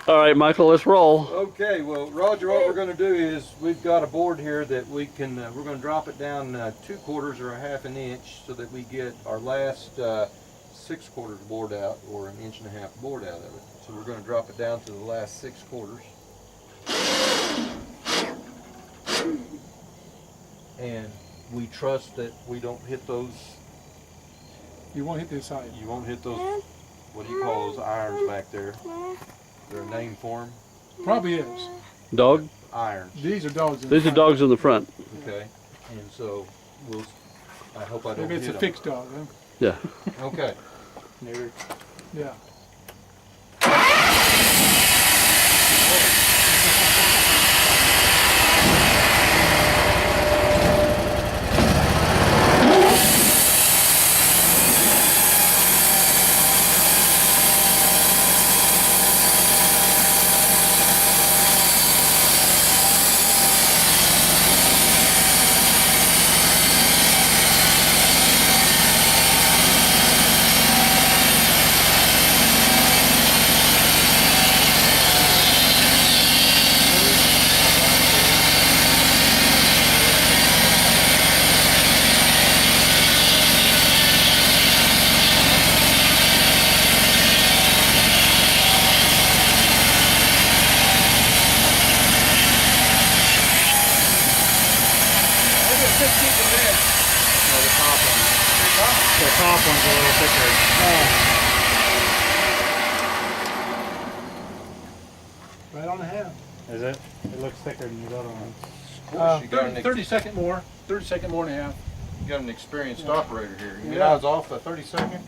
All right, Michael, let's roll. Okay, well, Roger, what we're going to do is we've got a board here that we can, we're going to drop it down 2/4 or 1/2 inch so that we get our last 6/4 board out, or 1.5 inch board out of it. So we're going to drop it down to the last 6/4. And we trust that we don't hit those. You won't hit this side. You won't hit those, what do you call those irons back there? Is there a name for them? Probably is. Dog? Irons. These are dogs. These are dogs in the front. Okay, and so we'll, I hope I don't Maybe it's hit a 'em. fixed dog, huh? Yeah. Okay. Yeah. The top one's a little thicker. Right on the hand. Is it? It looks thicker than the other one. Of course, you got 30 second more. 30 second more and a half. you got an experienced operator here. You mean I was off the 30 second?